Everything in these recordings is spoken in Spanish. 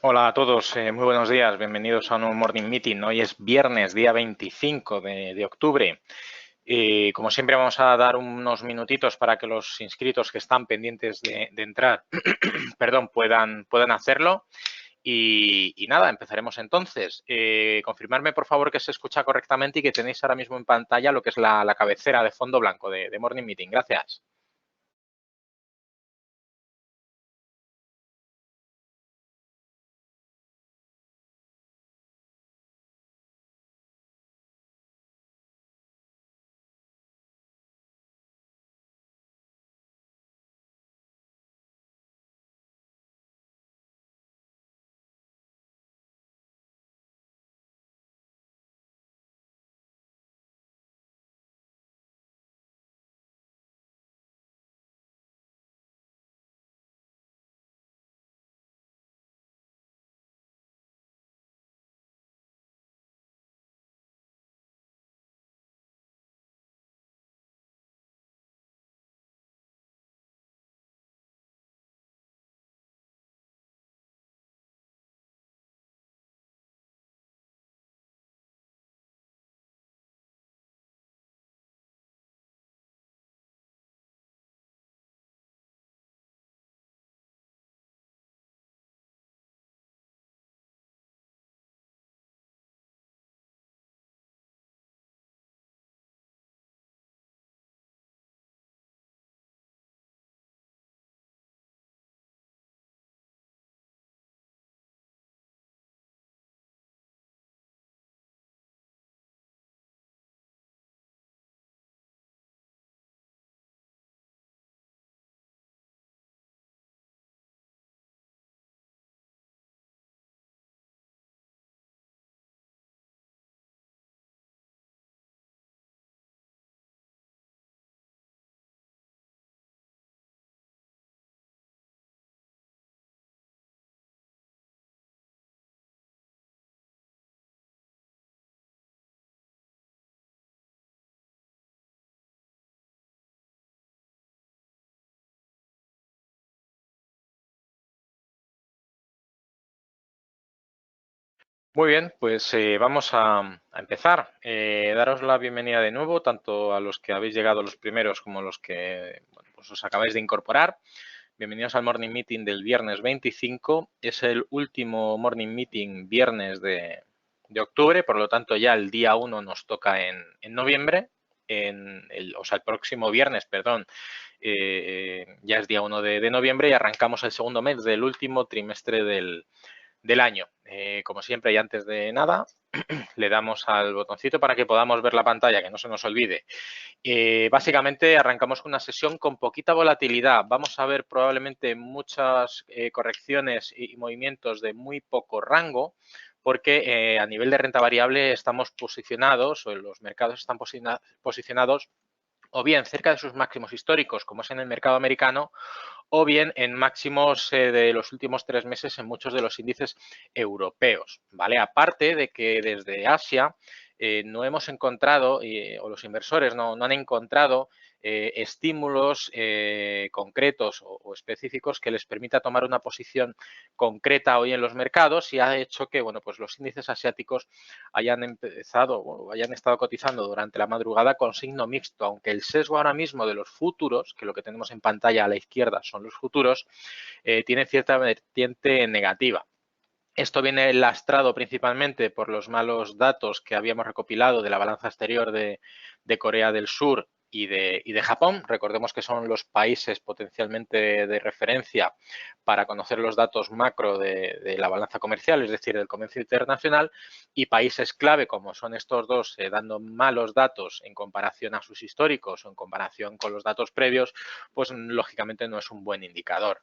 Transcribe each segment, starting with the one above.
Hola a todos, muy buenos días, bienvenidos a un nuevo Morning Meeting. Hoy es viernes, día 25 de octubre. Como siempre vamos a dar unos minutitos para que los inscritos que están pendientes de entrar perdón, puedan hacerlo. Y nada, empezaremos entonces. Confirmarme por favor que se escucha correctamente y que tenéis ahora mismo en pantalla lo que es la cabecera de fondo blanco de Morning Meeting. Gracias. Muy bien, pues vamos a empezar. Daros la bienvenida de nuevo, tanto a los que habéis llegado los primeros como a los que bueno, pues os acabáis de incorporar. Bienvenidos al Morning Meeting del viernes 25. Es el último Morning Meeting viernes de octubre, por lo tanto ya el día 1 nos toca en noviembre. O sea, el próximo viernes, perdón, ya es día 1 de noviembre y arrancamos el segundo mes del último trimestre del año. Como siempre y antes de nada, le damos al botoncito para que podamos ver la pantalla, que no se nos olvide. Básicamente arrancamos con una sesión con poquita volatilidad. Vamos a ver probablemente muchas correcciones y movimientos de muy poco rango, porque a nivel de renta variable estamos posicionados, o los mercados están posicionados o bien cerca de sus máximos históricos, como es en el mercado americano, o bien en máximos de los últimos 3 meses en muchos de los índices europeos, ¿vale? Aparte de que desde Asia no hemos encontrado, o los inversores no han encontrado estímulos concretos o específicos que les permita tomar una posición concreta hoy en los mercados y ha hecho que, bueno, pues los índices asiáticos hayan empezado o hayan estado cotizando durante la madrugada con signo mixto, aunque el sesgo ahora mismo de los futuros, que lo que tenemos en pantalla a la izquierda son los futuros, tiene cierta vertiente negativa. Esto viene lastrado principalmente por los malos datos que habíamos recopilado de la balanza exterior de Corea del Sur y de Japón. Recordemos que son los países potencialmente de referencia para conocer los datos macro de la balanza comercial, es decir, del comercio internacional, y países clave como son estos dos, dando malos datos en comparación a sus históricos o en comparación con los datos previos, pues lógicamente no es un buen indicador.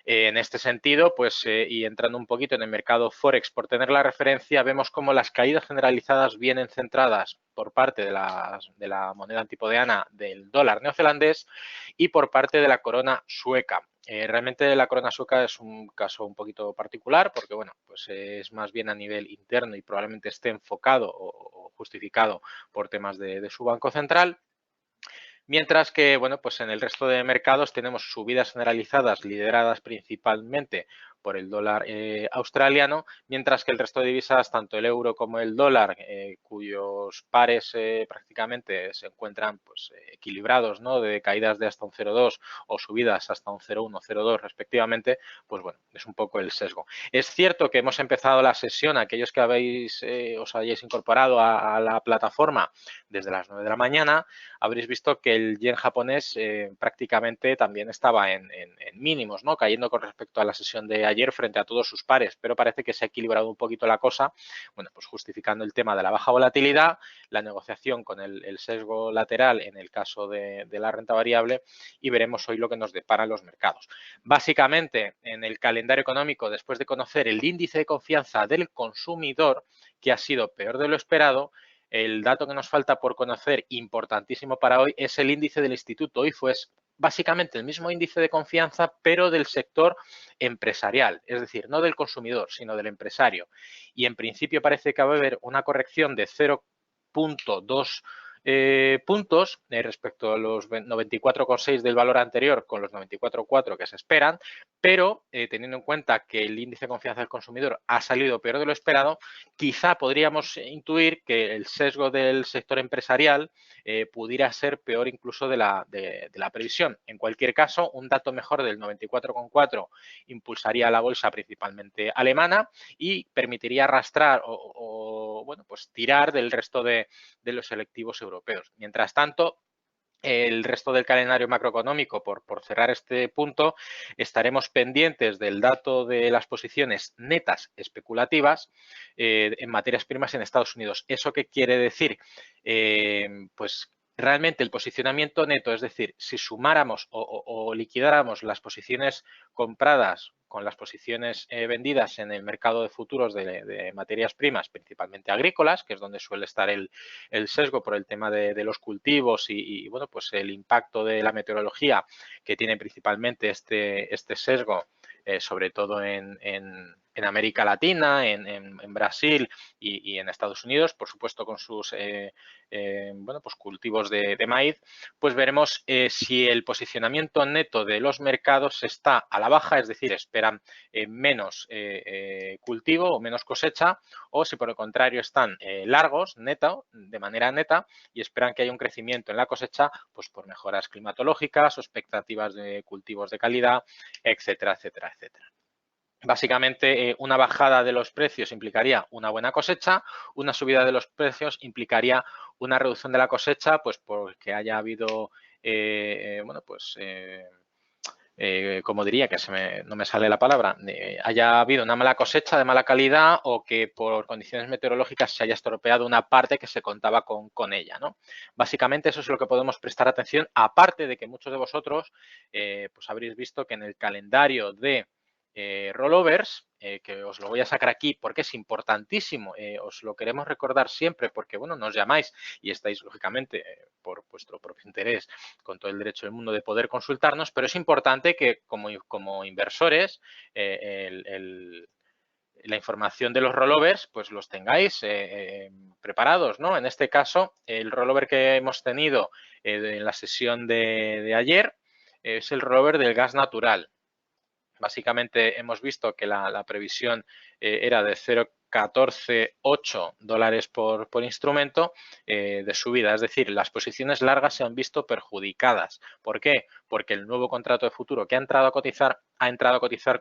En este sentido, pues, y entrando un poquito en el mercado Forex, por tener la referencia, vemos cómo las caídas generalizadas vienen centradas por parte de la moneda antipodeana del dólar neozelandés y por parte de la corona sueca. Realmente la corona sueca es un caso un poquito particular porque, bueno, pues es más bien a nivel interno y probablemente esté enfocado o justificado por temas de su banco central. Mientras que, bueno, pues en el resto de mercados tenemos subidas generalizadas lideradas principalmente por el dólar australiano, mientras que el resto de divisas, tanto el euro como el dólar, cuyos pares prácticamente se encuentran pues, equilibrados, ¿no? De caídas de hasta un 0,2 o subidas hasta un 0,1 o 0,2 respectivamente, pues bueno, es un poco el sesgo. Es cierto que hemos empezado la sesión, aquellos que os hayáis incorporado a la plataforma desde las 9 de la mañana, habréis visto que el yen japonés prácticamente también estaba en mínimos, ¿no? Cayendo con respecto a la sesión de ayer frente a todos sus pares, pero parece que se ha equilibrado un poquito la cosa, bueno, pues justificando el tema de la baja volatilidad, la negociación con el sesgo lateral en el caso de la renta variable, y veremos hoy lo que nos deparan los mercados. Básicamente, en el calendario económico, después de conocer el índice de confianza del consumidor, que ha sido peor de lo esperado, el dato que nos falta por conocer, importantísimo para hoy, es el índice del instituto. Hoy fue básicamente el mismo índice de confianza, pero del sector empresarial, es decir, no del consumidor, sino del empresario. Y en principio parece que va a haber una corrección de 0,2 puntos respecto a los 94,6 del valor anterior con los 94,4 que se esperan, pero teniendo en cuenta que el índice de confianza del consumidor ha salido peor de lo esperado, quizá podríamos intuir que el sesgo del sector empresarial pudiera ser peor incluso de la previsión. En cualquier caso, un dato mejor del 94,4 impulsaría la bolsa principalmente alemana y permitiría arrastrar o bueno, pues tirar del resto de los selectivos europeos. Mientras tanto, el resto del calendario macroeconómico, por cerrar este punto, estaremos pendientes del dato de las posiciones netas especulativas en materias primas en Estados Unidos. ¿Eso qué quiere decir? Pues realmente el posicionamiento neto, es decir, si sumáramos o liquidáramos las posiciones compradas con las posiciones vendidas en el mercado de futuros de materias primas, principalmente agrícolas, que es donde suele estar el sesgo por el tema de los cultivos y, bueno, pues el impacto de la meteorología que tiene principalmente este sesgo, sobre todo en América Latina, en Brasil y en Estados Unidos, por supuesto con sus bueno, pues cultivos de maíz, pues veremos si el posicionamiento neto de los mercados está a la baja, es decir, esperan menos cultivo o menos cosecha, o si por el contrario están largos, de manera neta, y esperan que haya un crecimiento en la cosecha, pues por mejoras climatológicas o expectativas de cultivos de calidad, etcétera, etcétera, etcétera. Básicamente, una bajada de los precios implicaría una buena cosecha, una subida de los precios implicaría una reducción de la cosecha, pues porque haya habido, bueno, pues, como diría, que no me sale la palabra, haya habido una mala cosecha de mala calidad o que por condiciones meteorológicas se haya estropeado una parte que se contaba con ella, ¿no? Básicamente eso es lo que podemos prestar atención, aparte de que muchos de vosotros pues habréis visto que en el calendario de rollovers, que os lo voy a sacar aquí porque es importantísimo, os lo queremos recordar siempre porque, bueno, nos llamáis y estáis, lógicamente, por vuestro propio interés, con todo el derecho del mundo de poder consultarnos, pero es importante que como inversores la información de los rollovers pues los tengáis preparados, ¿no? En este caso, el rollover que hemos tenido en la sesión de ayer es el rollover del gas natural. Básicamente hemos visto que la previsión era de 0,148 dólares por instrumento de subida. Es decir, las posiciones largas se han visto perjudicadas. ¿Por qué? Porque el nuevo contrato de futuro que ha entrado a cotizar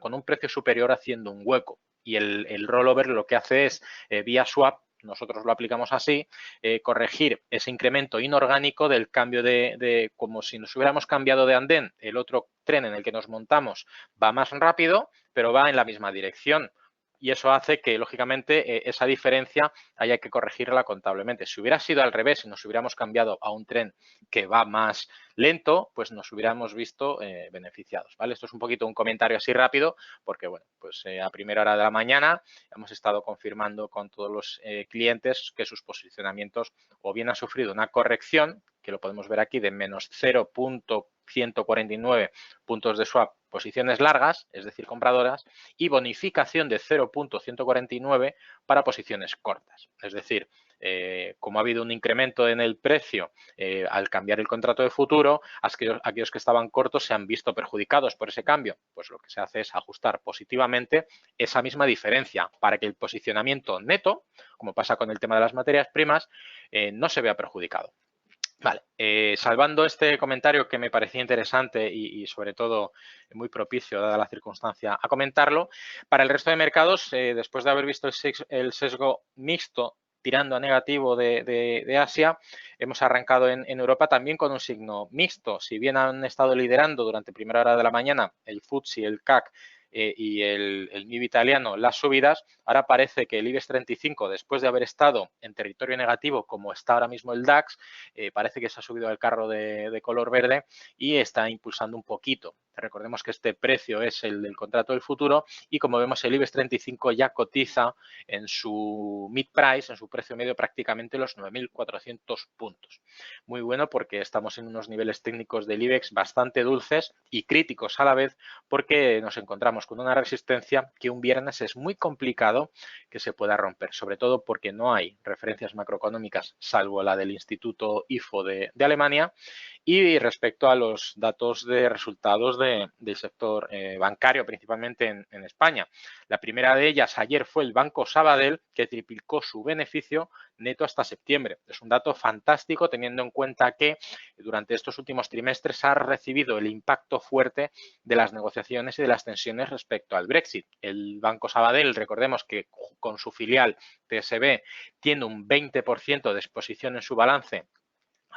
con un precio superior haciendo un hueco. Y el rollover lo que hace es, vía swap, nosotros lo aplicamos así, corregir ese incremento inorgánico del cambio como si nos hubiéramos cambiado de andén, el otro tren en el que nos montamos va más rápido, pero va en la misma dirección. Y eso hace que, lógicamente, esa diferencia haya que corregirla contablemente. Si hubiera sido al revés, si nos hubiéramos cambiado a un tren que va más lento, pues nos hubiéramos visto beneficiados, ¿vale? Esto es un poquito un comentario así rápido, porque, bueno, pues a primera hora de la mañana hemos estado confirmando con todos los clientes que sus posicionamientos o bien han sufrido una corrección, que lo podemos ver aquí, de menos 0,149 puntos de swap posiciones largas, es decir, compradoras, y bonificación de 0,149 para posiciones cortas. Es decir, como ha habido un incremento en el precio al cambiar el contrato de futuro, aquellos que estaban cortos se han visto perjudicados por ese cambio. Pues lo que se hace es ajustar positivamente esa misma diferencia para que el posicionamiento neto, como pasa con el tema de las materias primas, no se vea perjudicado. Vale, salvando este comentario que me parecía interesante y sobre todo muy propicio, dada la circunstancia, a comentarlo, para el resto de mercados, después de haber visto el sesgo mixto tirando a negativo de Asia, hemos arrancado en Europa también con un signo mixto. Si bien han estado liderando durante primera hora de la mañana el FTSE, el CAC y el MIB italiano las subidas, ahora parece que el IBEX 35, después de haber estado en territorio negativo como está ahora mismo el DAX, parece que se ha subido al carro de color verde y está impulsando un poquito. Recordemos que este precio es el del contrato del futuro y como vemos el IBEX 35 ya cotiza en su mid price, en su precio medio prácticamente los 9.400 puntos. Muy bueno porque estamos en unos niveles técnicos del IBEX bastante dulces y críticos a la vez porque nos encontramos con una resistencia que un viernes es muy complicado que se pueda romper, sobre todo porque no hay referencias macroeconómicas salvo la del Instituto IFO de Alemania. Y respecto a los datos de resultados del sector bancario, principalmente en España. La primera de ellas ayer fue el Banco Sabadell, que triplicó su beneficio neto hasta septiembre. Es un dato fantástico teniendo en cuenta que durante estos últimos trimestres ha recibido el impacto fuerte de las negociaciones y de las tensiones respecto al Brexit. El Banco Sabadell, recordemos que con su filial TSB tiene un 20% de exposición en su balance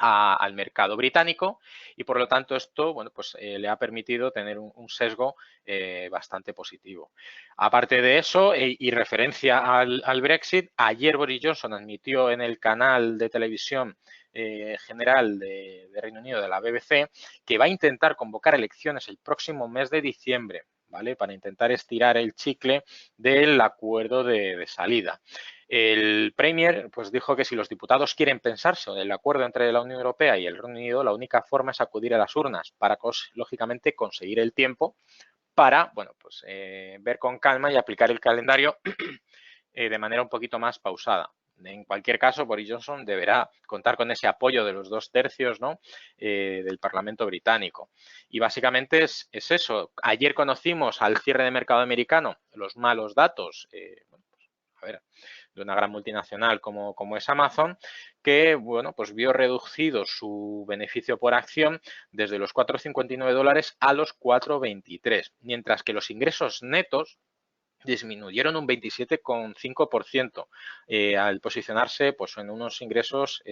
al mercado británico y por lo tanto esto bueno, pues, le ha permitido tener un sesgo bastante positivo. Aparte de eso y referencia al Brexit, ayer Boris Johnson admitió en el canal de televisión general de Reino Unido de la BBC que va a intentar convocar elecciones el próximo mes de diciembre, ¿vale? Para intentar estirar el chicle del acuerdo de salida. El Premier pues, dijo que si los diputados quieren pensarse en el acuerdo entre la Unión Europea y el Reino Unido, la única forma es acudir a las urnas para, lógicamente, conseguir el tiempo para bueno, pues, ver con calma y aplicar el calendario de manera un poquito más pausada. En cualquier caso, Boris Johnson deberá contar con ese apoyo de los 2/3, ¿no? Del Parlamento británico. Y básicamente es eso. Ayer conocimos al cierre de mercado americano los malos datos, bueno, pues, a ver, de una gran multinacional como es Amazon, que bueno, pues vio reducido su beneficio por acción desde los $4,59 a los 4,23, mientras que los ingresos netos disminuyeron un 27,5% al posicionarse pues, en unos ingresos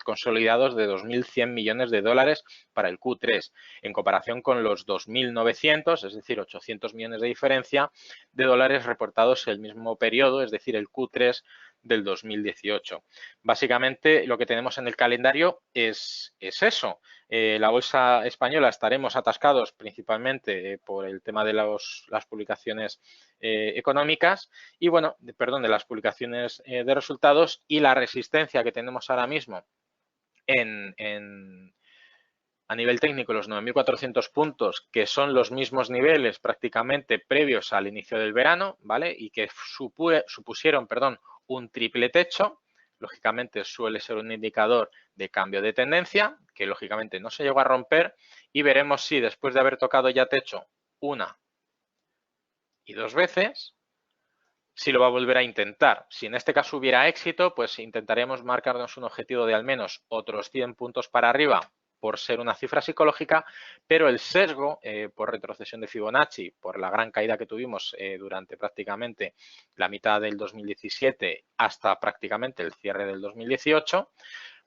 consolidados de 2.100 millones de dólares para el Q3, en comparación con los 2.900, es decir, 800 millones de diferencia de dólares reportados el mismo periodo, es decir, el Q3 del 2018. Básicamente, lo que tenemos en el calendario es eso. La bolsa española estaremos atascados principalmente por el tema de las publicaciones económicas y, bueno, perdón, de las publicaciones de resultados y la resistencia que tenemos ahora mismo a nivel técnico los 9.400 puntos, que son los mismos niveles prácticamente previos al inicio del verano, ¿vale? Y que supusieron, perdón, un triple techo. Lógicamente suele ser un indicador de cambio de tendencia, que lógicamente no se llegó a romper y veremos si después de haber tocado ya techo una y dos veces, si lo va a volver a intentar. Si en este caso hubiera éxito, pues intentaremos marcarnos un objetivo de al menos otros 100 puntos para arriba por ser una cifra psicológica, pero el sesgo por retrocesión de Fibonacci, por la gran caída que tuvimos durante prácticamente la mitad del 2017 hasta prácticamente el cierre del 2018,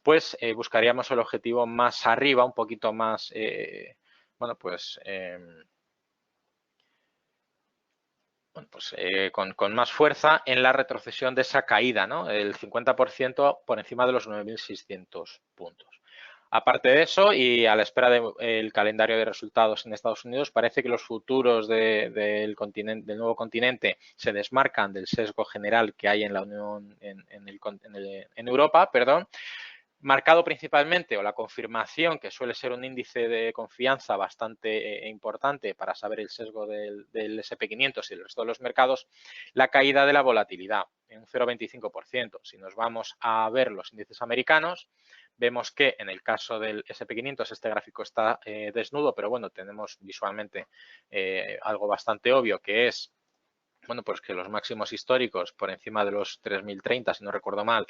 pues buscaríamos el objetivo más arriba, un poquito más, bueno, pues con más fuerza en la retrocesión de esa caída, ¿no? El 50% por encima de los 9.600 puntos. Aparte de eso, y a la espera del calendario de resultados en Estados Unidos, parece que los futuros del nuevo continente se desmarcan del sesgo general que hay en la Unión, en Europa, perdón, marcado principalmente, o la confirmación, que suele ser un índice de confianza bastante importante para saber el sesgo del SP500 y el resto de los mercados, la caída de la volatilidad en un 0,25%. Si nos vamos a ver los índices americanos, vemos que en el caso del SP500 este gráfico está desnudo, pero bueno, tenemos visualmente algo bastante obvio, que es bueno, pues que los máximos históricos por encima de los 3.030, si no recuerdo mal,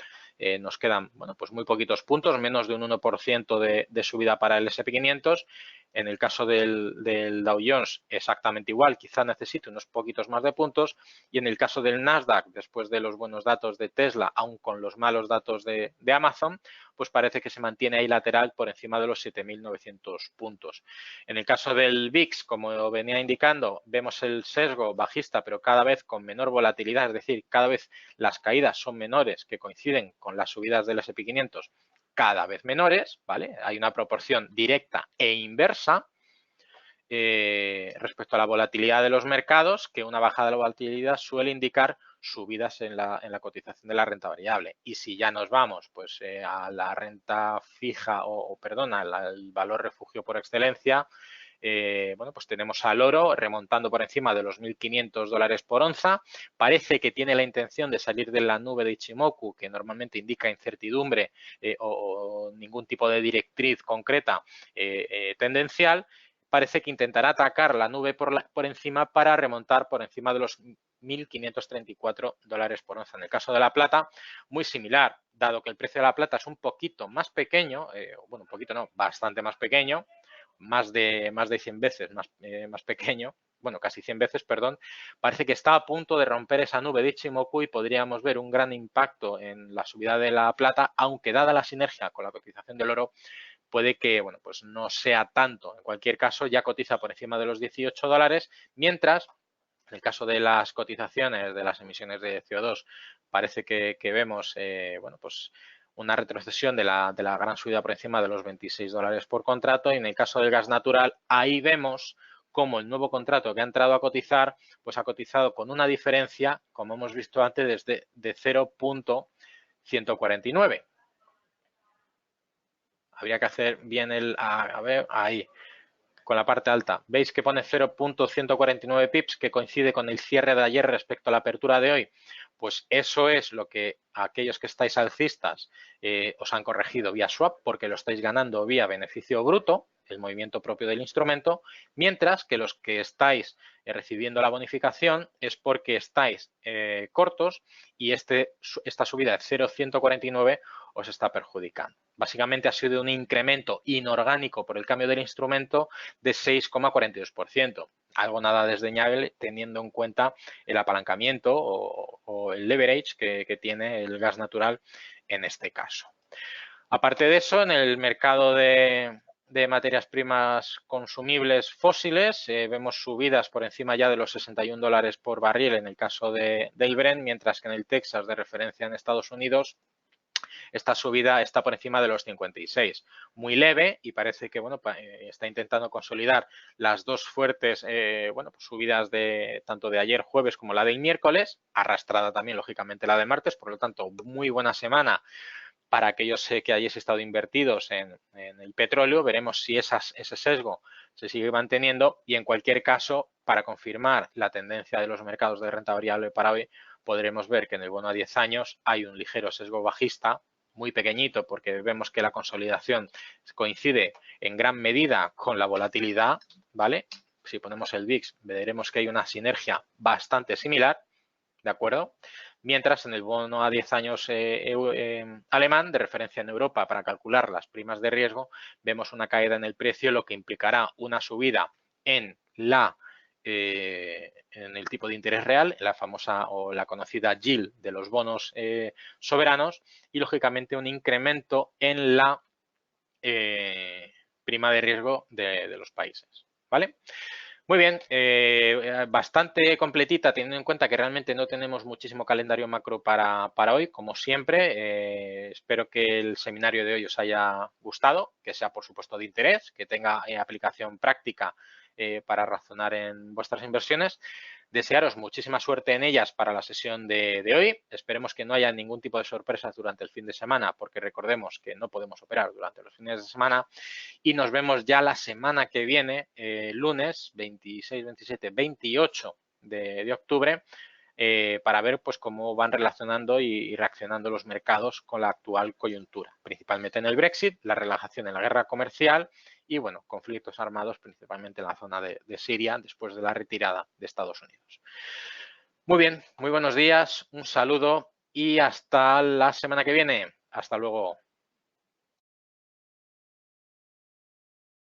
nos quedan, bueno, pues muy poquitos puntos, menos de un 1% de subida para el SP500. En el caso del Dow Jones, exactamente igual, quizá necesite unos poquitos más de puntos. Y en el caso del Nasdaq, después de los buenos datos de Tesla, aún con los malos datos de Amazon, pues parece que se mantiene ahí lateral por encima de los 7.900 puntos. En el caso del VIX, como venía indicando, vemos el sesgo bajista, pero cada vez con menor volatilidad, es decir, cada vez las caídas son menores que coinciden con las subidas del S&P 500 cada vez menores, ¿vale? Hay una proporción directa e inversa respecto a la volatilidad de los mercados, que una bajada de la volatilidad suele indicar subidas en la cotización de la renta variable. Y si ya nos vamos pues a la renta fija perdón, al valor refugio por excelencia, bueno, pues tenemos al oro remontando por encima de los $1.500 por onza. Parece que tiene la intención de salir de la nube de Ichimoku, que normalmente indica incertidumbre o ningún tipo de directriz concreta tendencial. Parece que intentará atacar la nube por encima para remontar por encima de los $1.534 por onza. En el caso de la plata, muy similar, dado que el precio de la plata es un poquito más pequeño, bueno, un poquito no, bastante más pequeño, más de 100 veces más pequeño, bueno, casi 100 veces, perdón, parece que está a punto de romper esa nube de Ichimoku y podríamos ver un gran impacto en la subida de la plata, aunque dada la sinergia con la cotización del oro, puede que, bueno, pues no sea tanto. En cualquier caso, ya cotiza por encima de los $18, mientras en el caso de las cotizaciones de las emisiones de CO2 parece que vemos, bueno, pues una retrocesión de la gran subida por encima de los $26 por contrato, y en el caso del gas natural, ahí vemos cómo el nuevo contrato que ha entrado a cotizar, pues ha cotizado con una diferencia, como hemos visto antes, de 0.149. Habría que hacer bien a ver, ahí, con la parte alta. Veis que pone 0.149 pips, que coincide con el cierre de ayer respecto a la apertura de hoy. Pues eso es lo que aquellos que estáis alcistas os han corregido vía swap, porque lo estáis ganando vía beneficio bruto, el movimiento propio del instrumento, mientras que los que estáis recibiendo la bonificación es porque estáis cortos y esta subida de 0.149 os está perjudicando. Básicamente ha sido un incremento inorgánico por el cambio del instrumento de 6,42%. Algo nada desdeñable teniendo en cuenta el apalancamiento o el leverage que tiene el gas natural en este caso. Aparte de eso, en el mercado de materias primas consumibles fósiles, vemos subidas por encima ya de los $61 por barril en el caso del Brent, mientras que en el Texas de referencia en Estados Unidos esta subida está por encima de los 56. Muy leve, y parece que bueno, está intentando consolidar las dos fuertes bueno, pues subidas de tanto de ayer jueves como la del miércoles, arrastrada también lógicamente la de martes, por lo tanto muy buena semana para aquellos que hayáis estado invertidos en el petróleo. Veremos si ese sesgo se sigue manteniendo, y en cualquier caso, para confirmar la tendencia de los mercados de renta variable para hoy, podremos ver que en el bono a 10 años hay un ligero sesgo bajista, muy pequeñito, porque vemos que la consolidación coincide en gran medida con la volatilidad, ¿vale? Si ponemos el VIX, veremos que hay una sinergia bastante similar, ¿de acuerdo? Mientras en el bono a 10 años alemán, de referencia en Europa, para calcular las primas de riesgo, vemos una caída en el precio, lo que implicará una subida en el tipo de interés real, la famosa o la conocida yield de los bonos soberanos, y lógicamente un incremento en la prima de riesgo de los países, ¿vale? Muy bien, bastante completita, teniendo en cuenta que realmente no tenemos muchísimo calendario macro para hoy, como siempre. Espero que el seminario de hoy os haya gustado, que sea por supuesto de interés, que tenga aplicación práctica para razonar en vuestras inversiones. Desearos muchísima suerte en ellas para la sesión de hoy. Esperemos que no haya ningún tipo de sorpresas durante el fin de semana, porque recordemos que no podemos operar durante los fines de semana. Y nos vemos ya la semana que viene, lunes 26, 27, 28 de octubre, para ver pues cómo van relacionando y reaccionando los mercados con la actual coyuntura, principalmente en el Brexit, la relajación en la guerra comercial y, bueno, conflictos armados principalmente en la zona de Siria después de la retirada de Estados Unidos. Muy bien, muy buenos días, un saludo y hasta la semana que viene. Hasta luego.